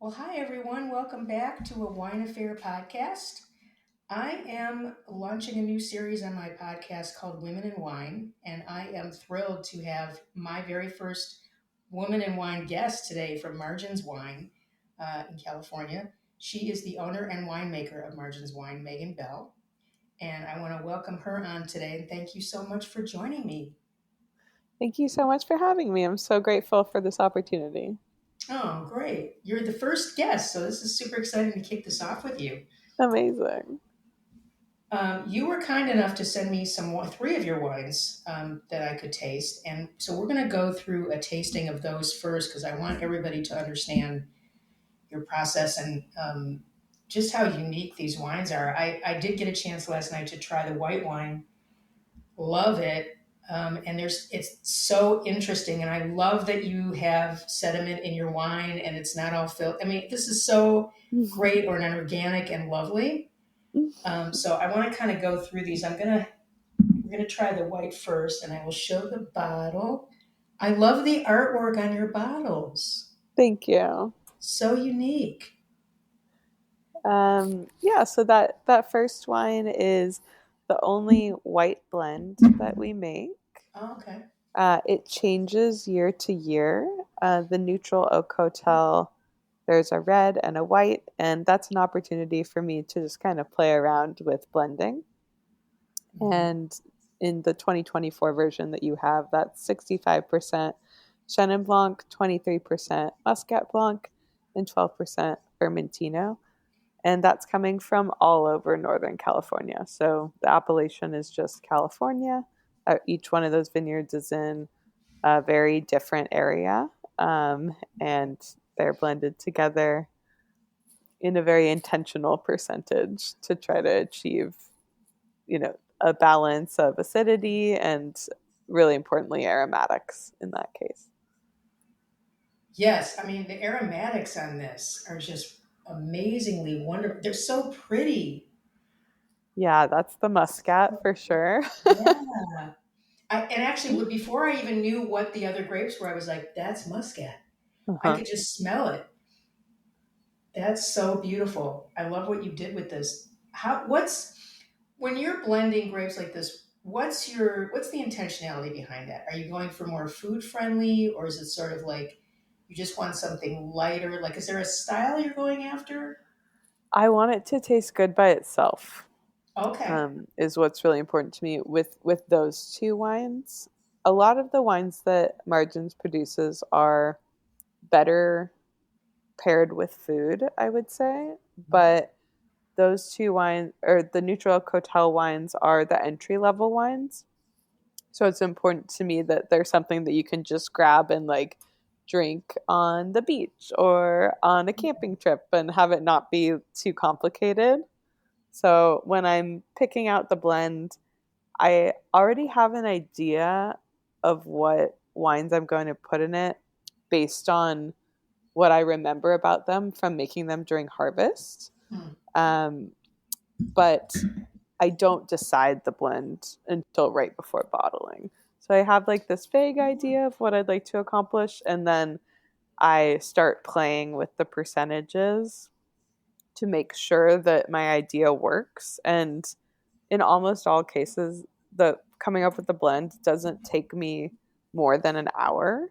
Well, hi everyone. Welcome back to a Wine Affair podcast. I am launching a new series on my podcast called Women in Wine, and I am thrilled to have my very first woman in wine guest today from Margins Wine in California. She is the owner and winemaker of Margins Wine, Megan Bell, and I want to welcome her on today. And thank you so much for joining me. Thank you so much for having me. I'm so grateful for this opportunity. Oh, great! You're the first guest, so this is super exciting to kick this off with you. Amazing. You were kind enough to send me three of your wines that I could taste, and so we're going to go through a tasting of those first because I want everybody to understand your process and just how unique these wines are. I did get a chance last night to try the white wine, love it, and it's so interesting, and I love that you have sediment in your wine and it's not all filled. I mean, this is so great or an organic and lovely. So I want to kind of go through these. We're gonna try the white first, and I will show the bottle. I love the artwork on your bottles. Thank you. So unique. So that first wine is the only white blend that we make. Oh, okay. It changes year to year. The neutral oak hotel, there's a red and a white, and that's an opportunity for me to just kind of play around with blending. Mm-hmm. And in the 2024 version that you have, that's 65% Chenin Blanc, 23% Muscat Blanc, and 12% Vermentino. And that's coming from all over Northern California. So the appellation is just California. Each one of those vineyards is in a very different area, and they're blended together in a very intentional percentage to try to achieve, a balance of acidity and, really importantly, aromatics in that case. Yes, I mean the aromatics on this are just amazingly wonderful. They're so pretty. Yeah, that's the muscat for sure. Yeah. And actually, before I even knew what the other grapes were, I was like, "That's Muscat." I Uh-huh. could just smell it. That's so beautiful. I love what you did with this. What's when you're blending grapes like this, what's the intentionality behind that? Are you going for more food friendly, or is it sort of like you just want something lighter? Like, is there a style you're going after? I want it to taste good by itself. Okay. Is what's really important to me with those two wines. A lot of the wines that Margins produces are better paired with food, I would say, but those two wines, or the neutral Cotel wines, are the entry level wines. So it's important to me that there's something that you can just grab and like drink on the beach or on a camping trip and have it not be too complicated. So when I'm picking out the blend, I already have an idea of what wines I'm going to put in it based on what I remember about them from making them during harvest. Hmm. Um, but I don't decide the blend until right before bottling. So I have like this vague idea of what I'd like to accomplish, and then I start playing with the percentages to make sure that my idea works. And in almost all cases, the coming up with the blend doesn't take me more than an hour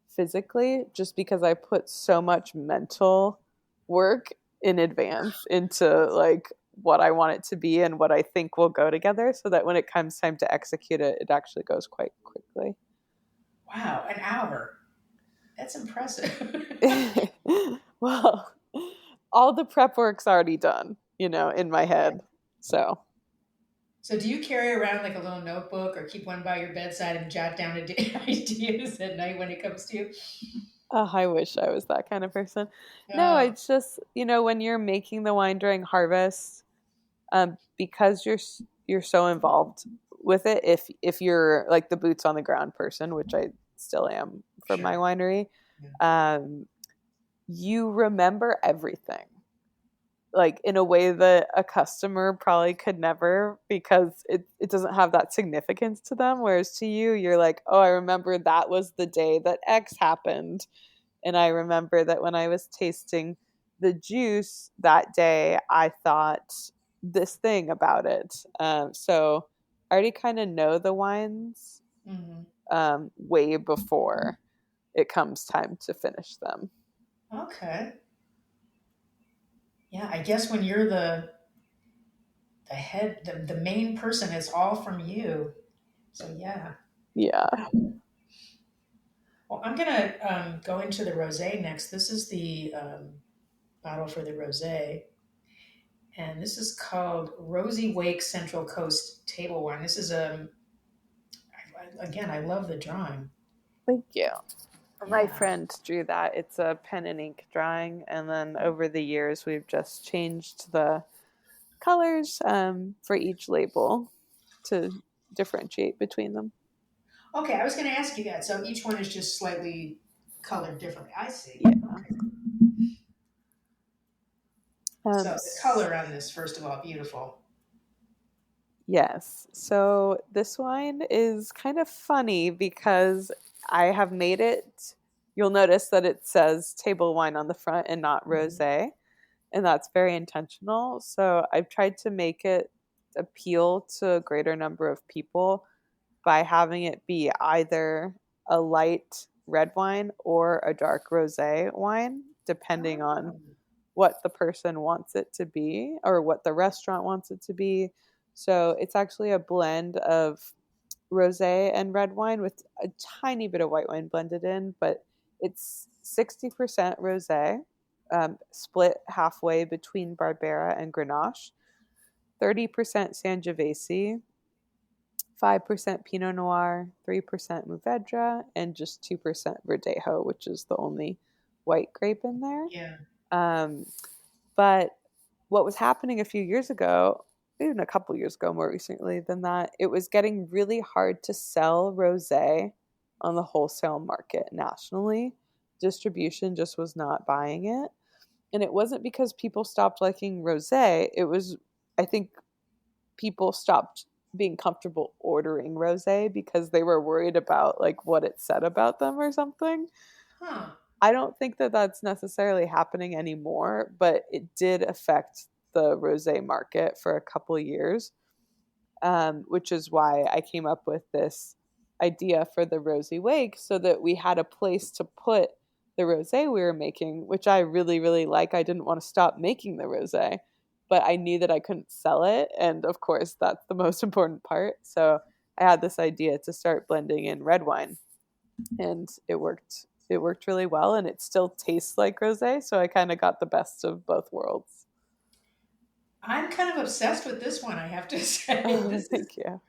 physically, just because I put so much mental work in advance into like what I want it to be and what I think will go together, so that when it comes time to execute it, it actually goes quite quickly. Wow, an hour. That's impressive. Well, all the prep work's already done, in my head. So, So, do you carry around like a little notebook or keep one by your bedside and jot down ideas at night when it comes to you? I wish I was that kind of person. No, Uh, it's just, when you're making the wine during harvest, because you're so involved with it. If you're like the boots on the ground person, which I still am for my sure. winery, Yeah. um, you remember everything like in a way that a customer probably could never, because it doesn't have that significance to them. Whereas to you, you're like, oh, I remember that was the day that X happened And I remember that when I was tasting the juice that day, I thought this thing about it. So I already kind of know the wines Hmm. way before it comes time to finish them. Okay. Yeah, I guess when you're the head, the main person, it's all from you. So yeah. Yeah. Well, I'm gonna go into the rosé next. This is the bottle for the rosé, and this is called Rosy Wake Central Coast Table Wine. This is again, I love the drawing. Thank you. My Yeah. friend drew that. It's a pen and ink drawing, and then over the years, we've just changed the colors for each label to differentiate between them. Okay, I was gonna ask you that. So each one is just slightly colored differently. I see. Yeah. Okay. Um, So the color on this, first of all, beautiful. yes. So this wine is kind of funny because I have made it. You'll notice that it says table wine on the front and not Mhm. rosé, and that's very intentional. So I've tried to make it appeal to a greater number of people by having it be either a light red wine or a dark rosé wine, depending on Oh, what the person wants it to be or what the restaurant wants it to be. So it's actually a blend of rosé and red wine with a tiny bit of white wine blended in, but it's 60% rosé, split halfway between Barbera and Grenache, 30% Sangiovese, 5% Pinot Noir, 3% Mourvedre, and just 2% Verdejo, which is the only white grape in there. yeah. Um, but what was happening a few years ago, even a couple years ago more recently than that, it was getting really hard to sell rosé on the wholesale market nationally. Distribution just was not buying it. And it wasn't because people stopped liking rosé. It was, I think, people stopped being comfortable ordering rosé because they were worried about like what it said about them or something. Huh. I don't think that that's necessarily happening anymore, but it did affect the rosé market for a couple years, which is why I came up with this idea for the Rosy Wake so that we had a place to put the rosé we were making, which I really, really like. I didn't want to stop making the rosé, but I knew that I couldn't sell it. And of course, that's the most important part. So I had this idea to start blending in red wine, and it worked. It worked really well, and it still tastes like rosé. So I kind of got the best of both worlds. I'm kind of obsessed with this one, I have to say. Oh, thank you.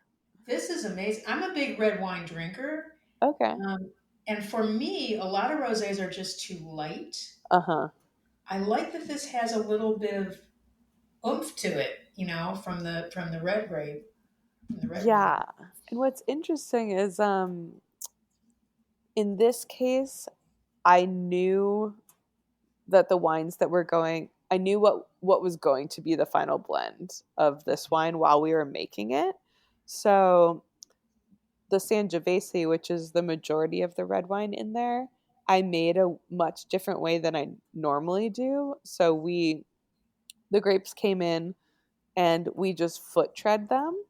This is amazing. I'm a big red wine drinker. Okay. Um, and for me, a lot of rosés are just too light. Uh huh. I like that this has a little bit of oomph to it, from the red grape, from the red wine. Yeah. And what's interesting is in this case I knew that the wines that were going I knew what was going to be the final blend of this wine while we were making it. So the Sangiovese, which is the majority of the red wine in there, I made a much different way than I normally do. So the grapes came in and we just foot tread them.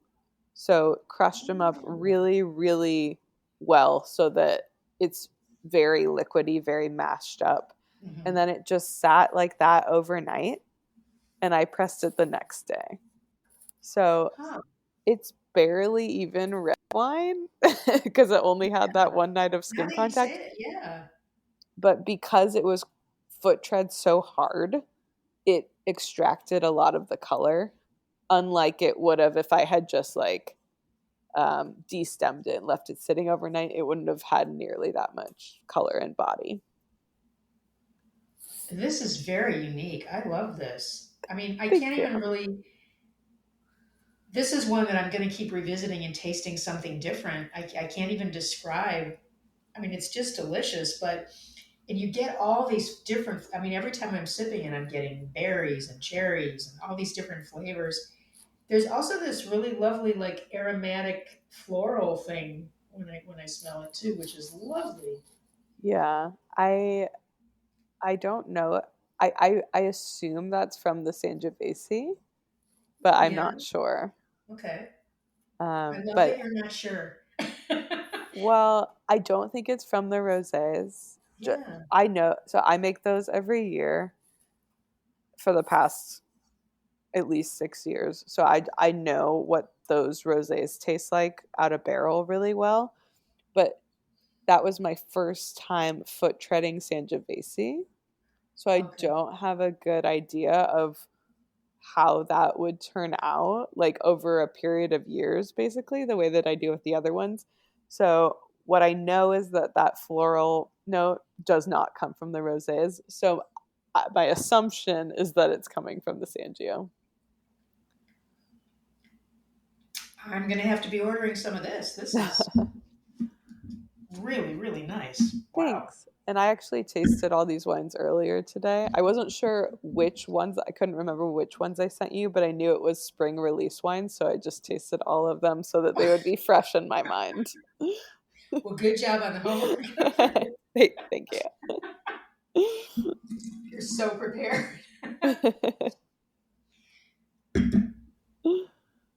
So crushed them up really, really well so that it's very liquidy, very mashed up. And Mm-hmm. then it just sat like that overnight and I pressed it the next day. So Huh. it's barely even red wine because it only had that Yeah. one night of Now skin that you say contact. it, yeah. But because it was foot tread so hard, it extracted a lot of the color, unlike it would have if I had just like destemmed it and left it sitting overnight. It wouldn't have had nearly that much color and body. This is very unique. I love this. I mean, I Thank can't you. even really. This is one that I'm going to keep revisiting and tasting something different. I can't even describe. I mean, it's just delicious, but and you get all these different. I mean, every time I'm sipping it, I'm getting berries and cherries and all these different flavors. There's also this really lovely, like aromatic floral thing when I smell it too, which is lovely. Yeah, I I don't know. I assume that's from the Sangiovese, but I'm Yeah. not sure. Okay. I love that But you're not sure. well, I don't think it's from the rosés. Yeah. I know, so I make those every year for the past at least 6 years. So I know what those rosés taste like out of barrel really well. But that was my first time foot treading Sangiovese. So I Okay. don't have a good idea of how that would turn out like over a period of years, basically the way that I do with the other ones. So what I know is that that floral note does not come from the rosés. So my assumption is that it's coming from the Sangio. I'm gonna have to be ordering some of this. This is really, really nice. Wow. Thanks. And I actually tasted all these wines earlier today. I wasn't sure which ones, I couldn't remember which ones I sent you, but I knew it was spring release wines, so I just tasted all of them so that they would be fresh in my mind. Well, good job on the homework. Thank You're so prepared. you.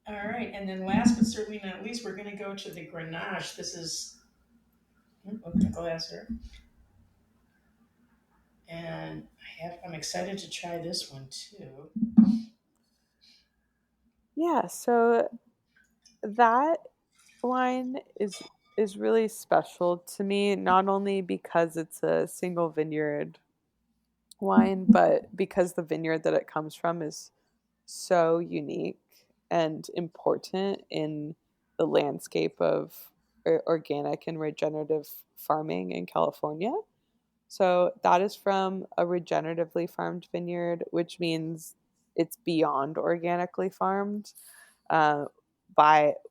All right, and then last but certainly not least, we're going to go to the Grenache. This is okay. I'll answer. And I'm excited to try this one too. Yeah, so that wine is really special to me, not only because it's a single vineyard wine, but because the vineyard that it comes from is so unique and important in the landscape of organic and regenerative farming in California. So that is from a regeneratively farmed vineyard, which means it's beyond organically farmed uh,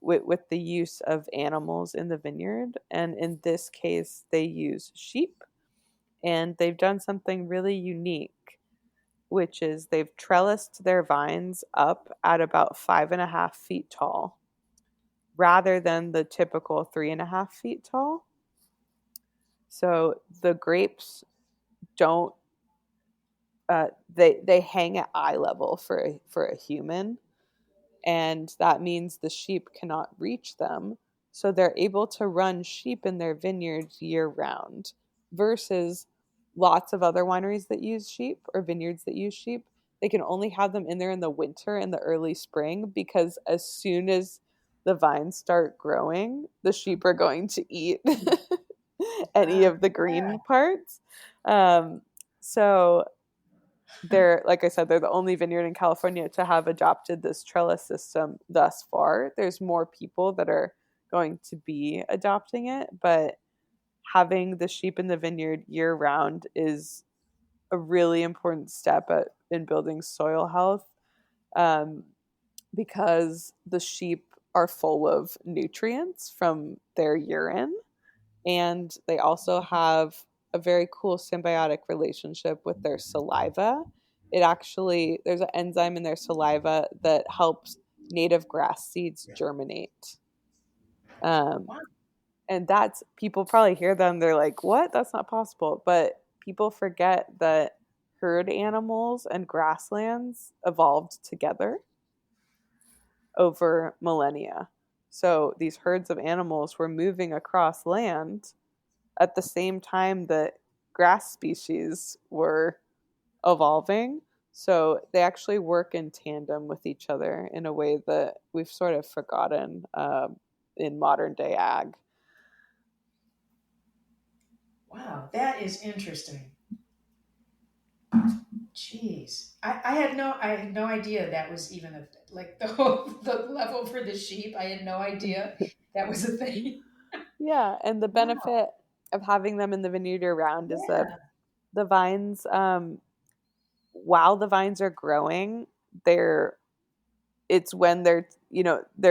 with the use of animals in the vineyard. And in this case, they use sheep, and they've done something really unique, which is they've trellised their vines up at about 5.5 feet tall rather than the typical 3.5 feet tall. So the grapes don't they hang at eye level for a human, and that means the sheep cannot reach them. So they're able to run sheep in their vineyards year round versus lots of other wineries that use sheep or vineyards that use sheep. They can only have them in there in the winter and the early spring because as soon as the vines start growing, the sheep are going to eat any of the Yeah. green parts. Um, so they're like I said, they're the only vineyard in California to have adopted this trellis system thus far. There's more people that are going to be adopting it, but having the sheep in the vineyard year round is a really important step in building soil health, um, because the sheep are full of nutrients from their urine, and they also have a very cool symbiotic relationship with their saliva. It actually, there's an enzyme in their saliva that helps native grass seeds germinate. Um, Wow. and that's, people probably hear them, they're like, what? That's not possible. But people forget that herd animals and grasslands evolved together over millennia. So these herds of animals were moving across land at the same time that grass species were evolving. So they actually work in tandem with each other in a way that we've sort of forgotten in modern day ag. Wow, that is interesting. Jeez, I had no idea that was even a like the whole the level for the sheep. I had no idea that was a thing. Yeah, and the Wow. benefit of having them in the vineyard year round is that Yeah. the vines, while the vines are growing, they're it's when they're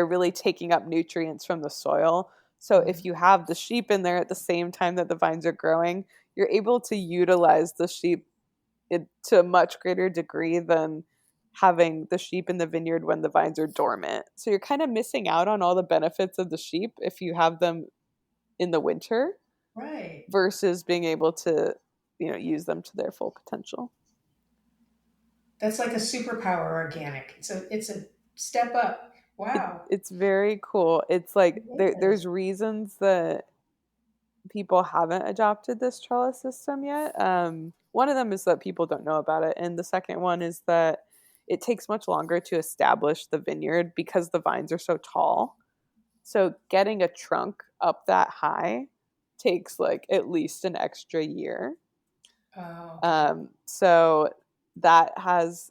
really taking up nutrients from the soil. So if Mhm. you have the sheep in there at the same time that the vines are growing, you're able to utilize the sheep to a much greater degree than having the sheep in the vineyard when the vines are dormant. So you're kind of missing out on all the benefits of the sheep if you have them in the winter Right. versus being able to use them to their full potential. That's like a superpower organic. It's a step up. Wow. It's very cool. It's like It there's is. reasons that people haven't adopted this trellis system yet. One of them is that people don't know about it, and the second one is that it takes much longer to establish the vineyard because the vines are so tall. So getting a trunk up that high takes like at least an extra year. Oh, okay. So that has,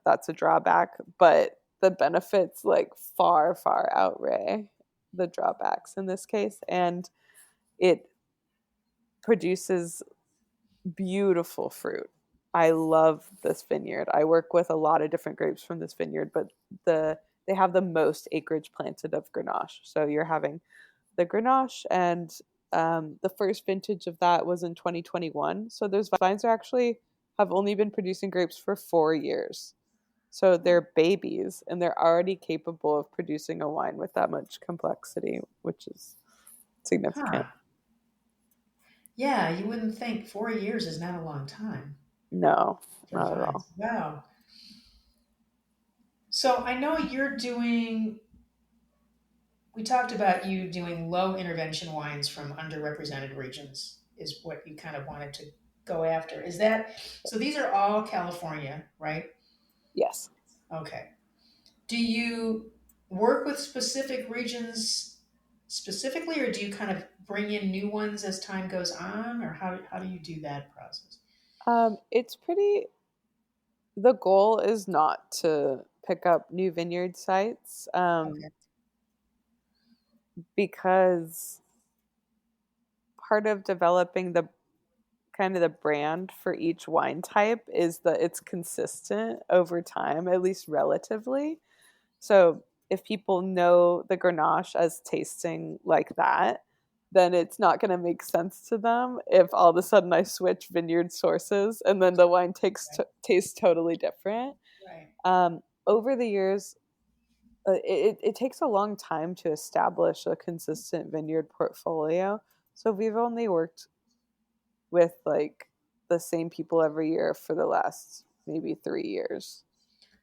that's a drawback, but the benefits like far, far outweigh the drawbacks in this case. And it produces beautiful fruit. I love this vineyard. I work with a lot of different grapes from this vineyard, but they have the most acreage planted of Grenache. So you're having the Grenache, and the first vintage of that was in 2021. So those vines are actually have only been producing grapes for 4 years. So they're babies, and they're already capable of producing a wine with that much complexity, which is significant. Huh. Yeah, you wouldn't think 4 years is not a long time No, for not at vines. all. Wow. So I know we talked about you doing low intervention wines from underrepresented regions, is what you kind of wanted to go after. Is that, so these are all California, right? Yes. Okay. Do you work with specific regions specifically, or do you kind of bring in new ones as time goes on, or how do you do that process? It's pretty. The goal is not to pick up new vineyard sites, Okay. because part of developing the kind of the brand for each wine type is that it's consistent over time, at least relatively. So if people know the Grenache as tasting like that, then it's not going to make sense to them if all of a sudden I switch vineyard sources and then the wine tastes totally different. Right. Over the years, it takes a long time to establish a consistent vineyard portfolio. So we've only worked with like the same people every year for the last maybe 3 years.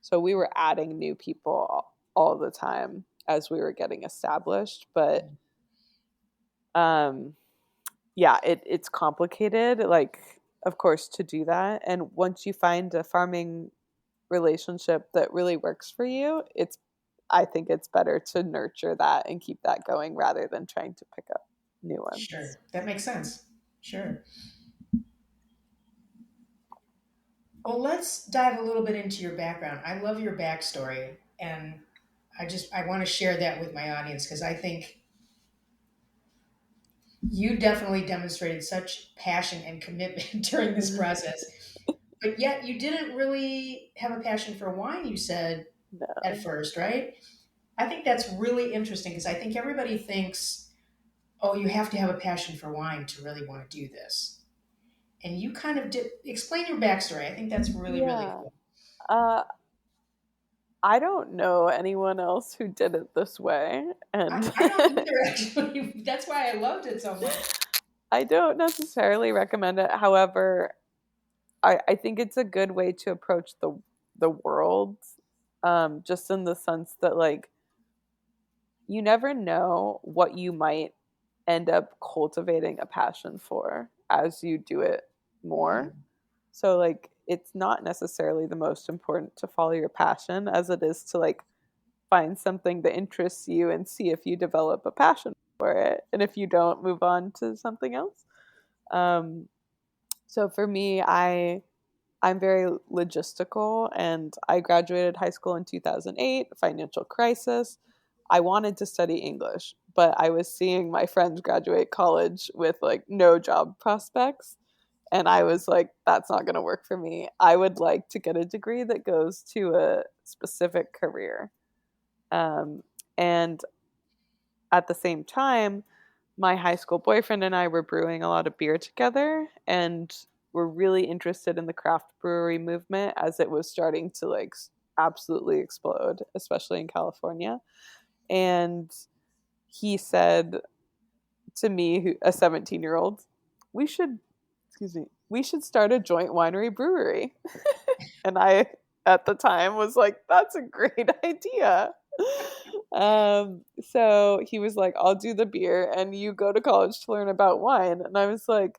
So we were adding new people all the time as we were getting established. But um, yeah, it's complicated, like, of course, to do that. And once you find a farming relationship that really works for you, I think it's better to nurture that and keep that going rather than trying to pick up new ones. Sure. That makes sense. Sure. Well, let's dive a little bit into your background. I love your backstory, and I want to share that with my audience because I think you definitely demonstrated such passion and commitment during this process. But yet you didn't really have a passion for wine, you said at No. first, right? I think that's really interesting because I think everybody thinks, oh, you have to have a passion for wine to really want to do this. And you kind of did explain your backstory. I think that's really, really Yeah. cool. Uh, I don't know anyone else who did it this way. And I don't either, actually. That's why I loved it so much. I don't necessarily recommend it. However, I think it's a good way to approach the world, just in the sense that like you never know what you might end up cultivating a passion for as you do it more. Hmm. So like it's not necessarily the most important to follow your passion as it is to like find something that interests you and see if you develop a passion for it. And if you don't, move on to something else. Um, so for me, I'm very logistical, and I graduated high school in 2008, financial crisis. I wanted to study English, but I was seeing my friends graduate college with like no job prospects. And I was like, that's not going to work for me. I would like to get a degree that goes to a specific career. And at the same time, my high school boyfriend and I were brewing a lot of beer together, and were really interested in the craft brewery movement as it was starting to like absolutely explode, especially in California. And he said to me, a 17-year-old, we should, excuse me, we should start a joint winery brewery. And I, at the time, was like, that's a great idea. So he was like, I'll do the beer and you go to college to learn about wine. And I was like,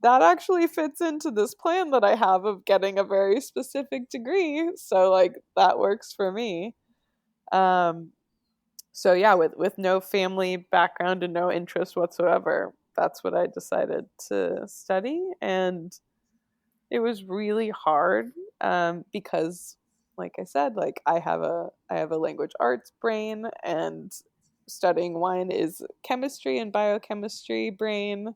that actually fits into this plan that I have of getting a very specific degree. So like that works for me. Um, so yeah, with no family background and no interest whatsoever, that's what I decided to study. And it was really hard, because like I said, like I have a language arts brain, and studying wine is chemistry and biochemistry brain.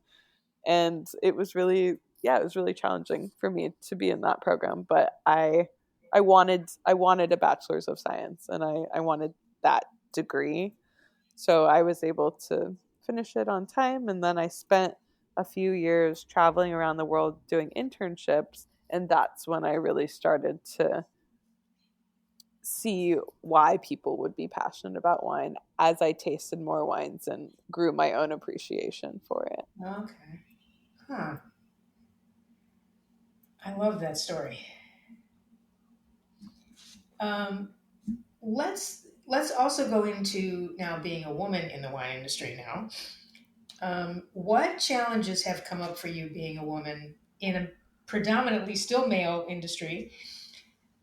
And it was really, yeah, it was really challenging for me to be in that program. But I wanted a bachelor's of science, and I wanted that degree. So I was able to finish it on time. And then I spent a few years traveling around the world doing internships. And that's when I really started to see why people would be passionate about wine as I tasted more wines and grew my own appreciation for it. Okay. Huh. I love that story. Um, let's also go into now being a woman in the wine industry now. What challenges have come up for you being a woman in a predominantly still male industry?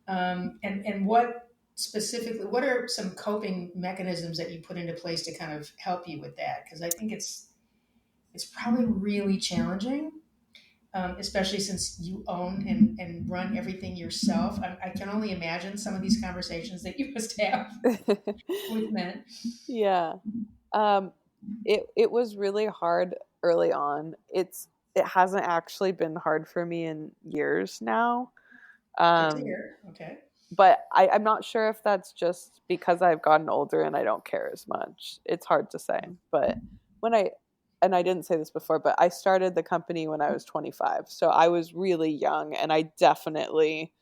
And what specifically, what are some coping mechanisms that you put into place to kind of help you with that? Because I think it's probably really challenging, especially since you own and run everything yourself. I can only imagine some of these conversations that you must have with men. Yeah. Um, it was really hard early on. It hasn't actually been hard for me in years now. Good to Um, hear. Okay. but I'm not sure if that's just because I've gotten older and I don't care as much. It's hard to say. But when I, and I didn't say this before, but I started the company when I was 25. So I was really young, and I definitely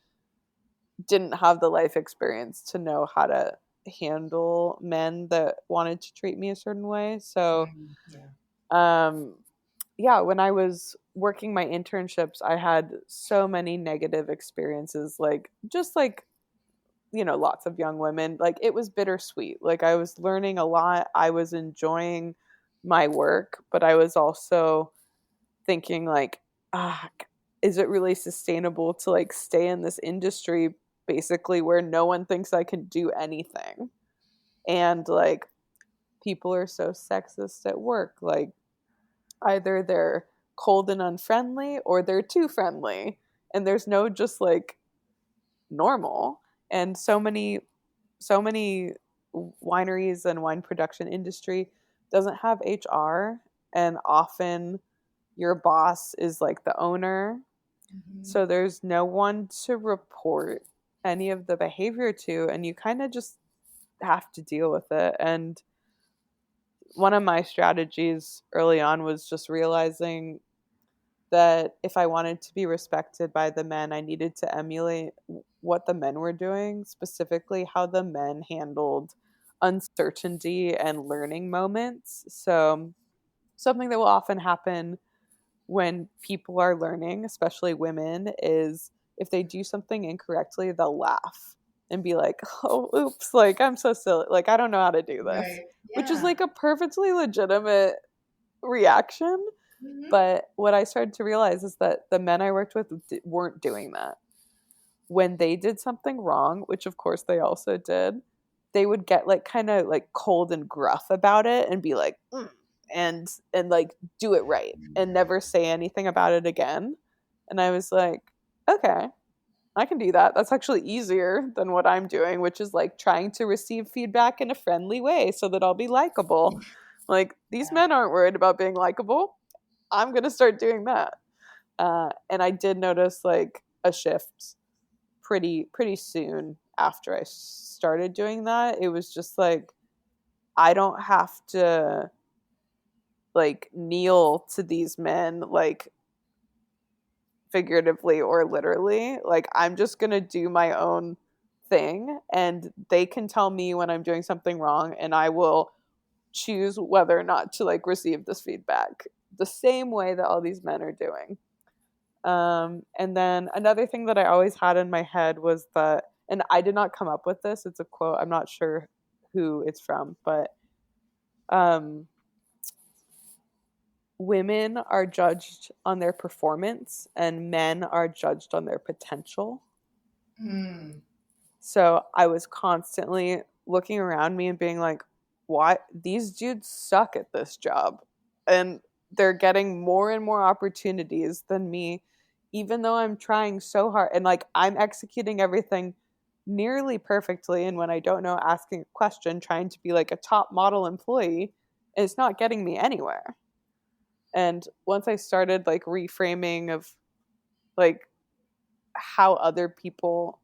didn't have the life experience to know how to handle men that wanted to treat me a certain way. So, Yeah. um, yeah, when I was working my internships, I had so many negative experiences, like just like, lots of young women. Like it was bittersweet. Like I was learning a lot. I was enjoying my work, but I was also thinking like, ah, is it really sustainable to like stay in this industry basically where no one thinks I can do anything? And like people are so sexist at work. Like either they're cold and unfriendly or they're too friendly. And there's no just like normal. And so many wineries and wine production industry doesn't have HR, and often your boss is like the owner. Hmm. So there's no one to report any of the behavior to, and you kind of just have to deal with it. And one of my strategies early on was just realizing that if I wanted to be respected by the men, I needed to emulate what the men were doing, specifically how the men handled uncertainty and learning moments. So, something that will often happen when people are learning, especially women, is if they do something incorrectly, they'll laugh and be like, oh, oops, like I'm so silly. Like, I don't know how to do this, Right. which is Yeah. like a perfectly legitimate reaction. Hmm. But what I started to realize is that the men I worked with weren't doing that. When they did something wrong, which of course they also did, they would get like kind of like cold and gruff about it and be like, and like do it right and never say anything about it again. And I was like, okay, I can do that. That's actually easier than what I'm doing, which is like trying to receive feedback in a friendly way so that I'll be likable. Like these Yeah. men aren't worried about being likable. I'm going to start doing that. And I did notice like a shift pretty soon after I started doing that. It was just like I don't have to like kneel to these men like figuratively or literally. Like I'm just going to do my own thing, and they can tell me when I'm doing something wrong, and I will choose whether or not to like receive this feedback the same way that all these men are doing. And then another thing that I always had in my head was that, and I did not come up with this, it's a quote, I'm not sure who it's from, but um, women are judged on their performance and men are judged on their potential. Mm, So I was constantly looking around me and being like, why these dudes suck at this job? And they're getting more and more opportunities than me, even though I'm trying so hard and like I'm executing everything nearly perfectly. And when I don't know, asking a question, trying to be like a top model employee, and it's not getting me anywhere. And once I started like reframing of like how other people,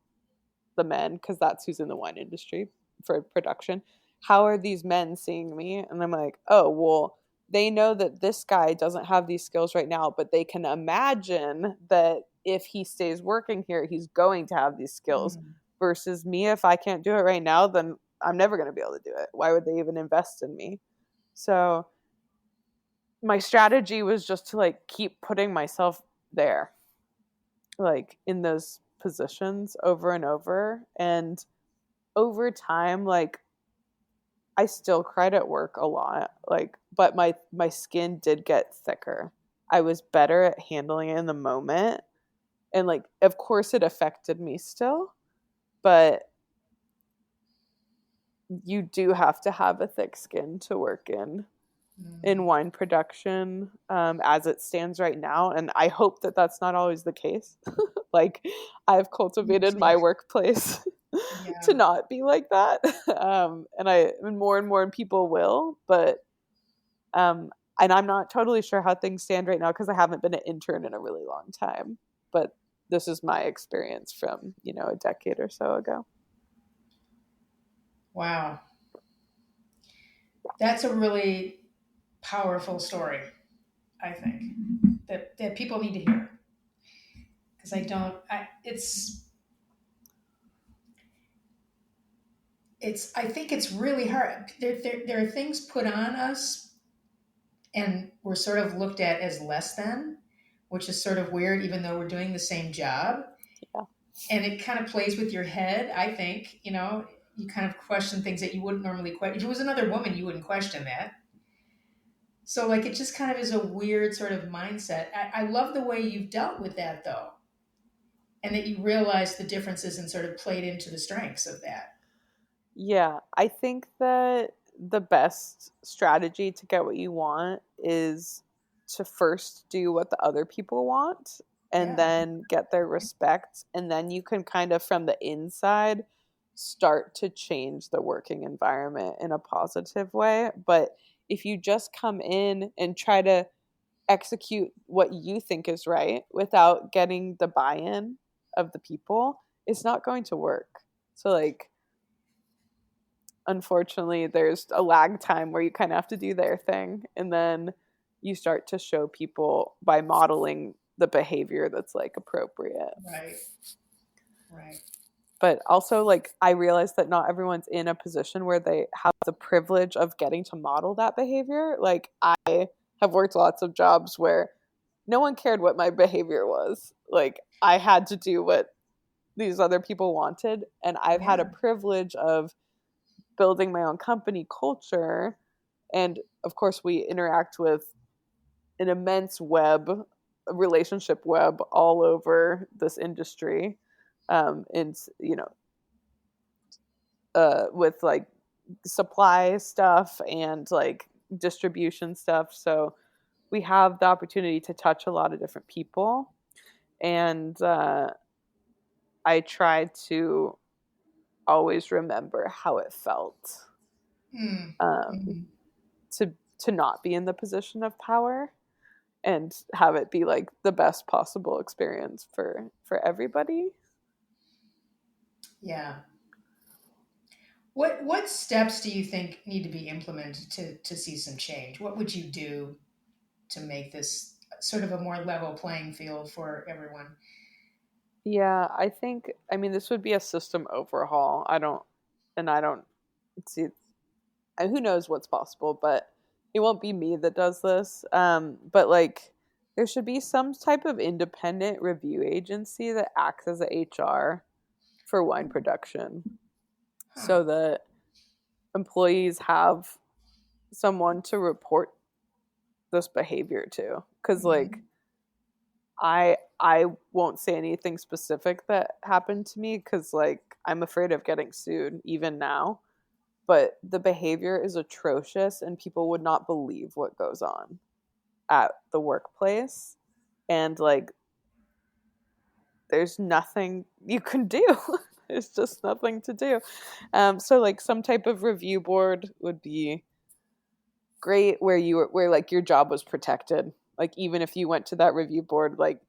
the men, because that's who's in the wine industry for production, how are these men seeing me? And I'm like, oh, well, they know that this guy doesn't have these skills right now, but they can imagine that if he stays working here, he's going to have these skills. mm, Versus me, if I can't do it right now, then I'm never going to be able to do it. Why would they even invest in me? So my strategy was just to like keep putting myself there, like in those positions over and over. And over time, like I still cried at work a lot, like, but my skin did get thicker. I was better at handling it in the moment, and like, of course, it affected me still, but you do have to have a thick skin to work in mm. wine production, as it stands right now, and I hope that that's not always the case. Like, I've Me cultivated too. my workplace to Yeah. not be like that, and more people will, but um, and I'm not totally sure how things stand right now because I haven't been an intern in a really long time, but this is my experience from a decade or so ago. Wow. That's a really powerful story, I think, that people need to hear. Because I don't, I think it's really hard. There are things put on us and we're sort of looked at as less than, which is sort of weird, even though we're doing the same job. Yeah. And it kind of plays with your head, I think. You kind of question things that you wouldn't normally question. If it was another woman, you wouldn't question that. So, like, it just kind of is a weird sort of mindset. I love the way you've dealt with that, though, and that you realized the differences and sort of played into the strengths of that. Yeah, I think that the best strategy to get what you want is to first do what the other people want and Yeah, then get their respect. And then you can kind of from the inside start to change the working environment in a positive way. But if you just come in and try to execute what you think is right without getting the buy in of the people, it's not going to work. So, like, unfortunately, there's a lag time where you kind of have to do their thing. And then you start to show people by modeling the behavior that's like appropriate. right, right. But also, like, I realize that not everyone's in a position where they have the privilege of getting to model that behavior. Like, I have worked lots of jobs where no one cared what my behavior was. Like, I had to do what these other people wanted. And I've had a Yeah. privilege of building my own company culture. And of course, we interact with an immense a relationship web all over this industry. And, with like supply stuff and like distribution stuff. So we have the opportunity to touch a lot of different people. And I try to always remember how it felt, Mm, um, mm. to not be in the position of power and have it be like the best possible experience for everybody. Yeah. What steps do you think need to be implemented to see some change? What would you do to make this sort of a more level playing field for everyone? Yeah, I mean, this would be a system overhaul. I don't see, and who knows what's possible, but it won't be me that does this. But like There should be some type of independent review agency that acts as a HR for wine production Huh. so that employees have someone to report this behavior to. Because like Hmm. I won't say anything specific that happened to me because like I'm afraid of getting sued even now. But the behavior is atrocious and people would not believe what goes on at the workplace. And like there's nothing you can do. There's just nothing to do. So like some type of review board would be great where where like your job was protected. Like even if you went to that review board, like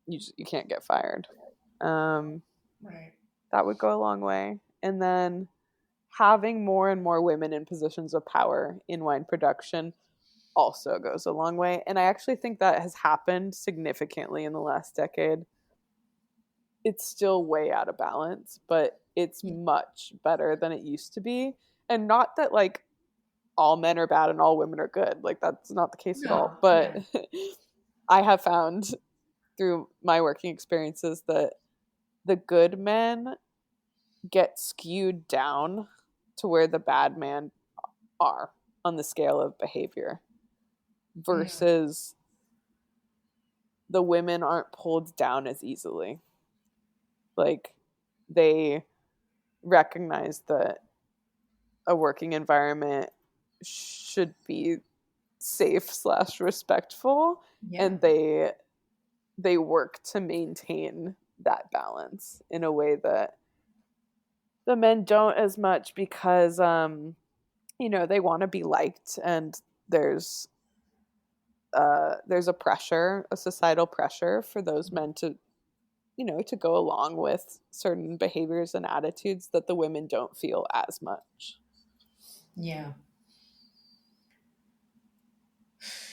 you can't get fired. Um, Right. that would go a long way. And then having more and more women in positions of power in wine production also goes a long way. And I actually think that has happened significantly in the last decade. It's still way out of balance, but it's Yeah. much better than it used to be. And not that like all men are bad and all women are good. Like that's not the case at all. No. But Yeah. I have found through my working experiences that the good men get skewed down to where the bad men are on the scale of behavior Yeah. versus the women aren't pulled down as easily. Like they recognize that a working environment should be safe slash respectful Yeah. and they work to maintain that balance in a way that the men don't as much because they want to be liked and there's there's a pressure, a societal pressure for those men to to go along with certain behaviors and attitudes that the women don't feel as much. Yeah.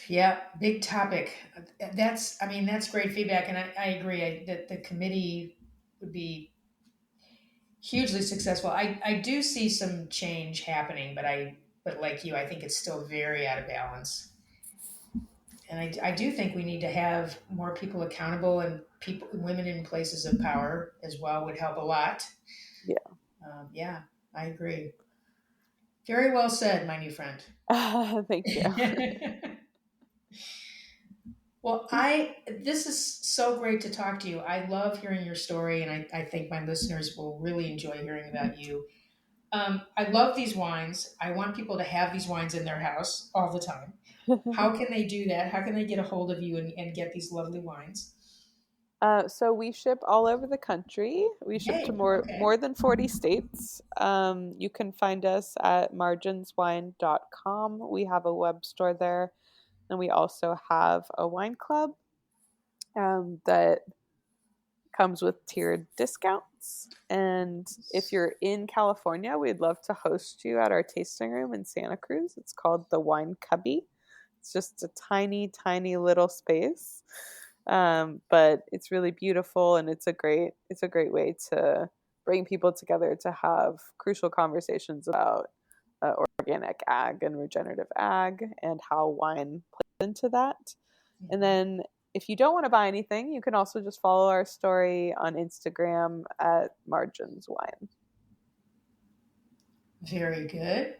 Yeah. Big topic. I mean, that's great feedback. And I agree that the committee would be hugely successful. I do see some change happening, but like you, I think it's still very out of balance. And I do think we need to have more people accountable and women in places of power as well would help a lot. Yeah. Yeah, I agree. Very well said, my new friend. Thank you. Well, I this is so great to talk to you. I love hearing your story, and I think my listeners will really enjoy hearing about you. I love these wines. I want people to have these wines in their house all the time. How can they do that? How can they get a hold of you and get these lovely wines? So we ship all over the country. We ship to Yay. more Okay. than 40 states. You can find us at marginswine.com. We have a web store there, and we also have a wine club that comes with tiered discounts. And if you're in California, we'd love to host you at our tasting room in Santa Cruz. It's called the Wine Cubby. It's just a tiny, tiny little space, but it's really beautiful, and it's a great way to bring people together to have crucial conversations about organic ag and regenerative ag and how wine plays into that. And Yeah. then if you don't want to buy anything, you can also just follow our story on Instagram at Margins Wine. Very good.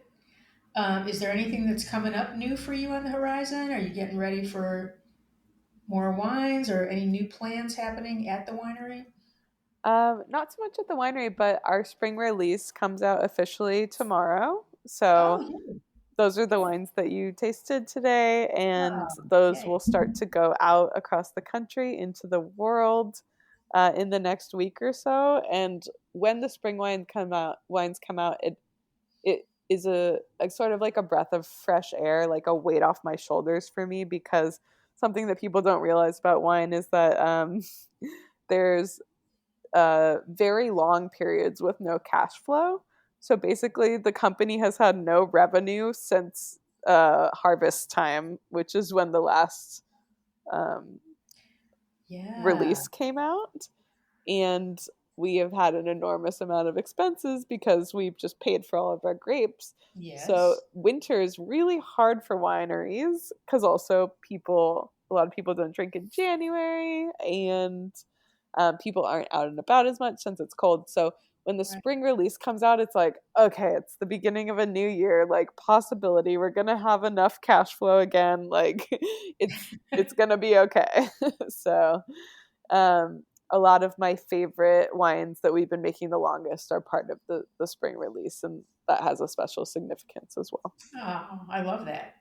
Is there anything that's coming up new for you on the horizon? Are you getting ready for more wines or any new plans happening at the winery? Not so much at the winery, but our spring release comes out officially tomorrow. Oh, So yeah. those are the wines that you tasted today, and Oh, those will yay. start to go out across the country into the world in the next week or so. And when the spring wines come out, it is a sort of like a breath of fresh air, like a weight off my shoulders for me because something that people don't realize about wine is that there's very long periods with no cash flow. So basically, the company has had no revenue since harvest time, which is when the last um, Yeah. release came out. And we have had an enormous amount of expenses because we've just paid for all of our grapes. So Yes. winter is really hard for wineries because also people a lot of people don't drink in January, and people aren't out and about as much since it's cold. So when the Right. spring release comes out, it's like, okay, it's the beginning of a new year, like possibility. We're gonna have enough cash flow again. Like it's gonna be okay. So a lot of my favorite wines that we've been making the longest are part of the spring release, and that has a special significance as well. Oh, I love that.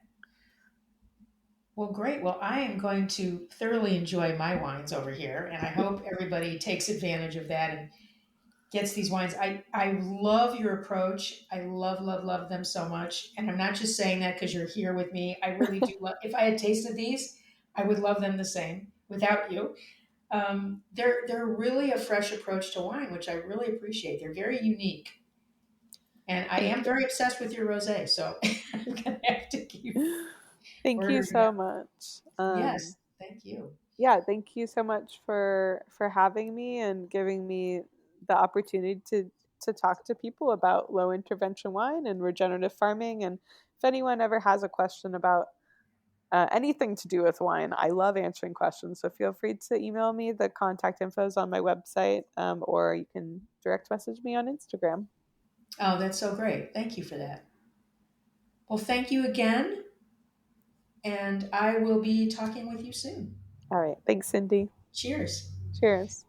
Well, great. Well, I am going to thoroughly enjoy my wines over here, and I hope everybody takes advantage of that and gets these wines. I love your approach. I love, love, love them so much. And I'm not just saying that because you're here with me. I really do love, if I had tasted these, I would love them the same without you. They're really a fresh approach to wine, which I really appreciate. They're very unique. And I Thank am very obsessed with your rosé, so I'm going to have to keep you. Thank you ordering so it. much. Yes, thank you. Yeah, thank you so much for having me and giving me the opportunity to talk to people about low intervention wine and regenerative farming. And if anyone ever has a question about anything to do with wine, I love answering questions. So feel free to email me. The contact info is on my website, or you can direct message me on Instagram. Oh, that's so great. Thank you for that. Well, thank you again, and I will be talking with you soon. All right. Thanks, Cindy. Cheers. Cheers.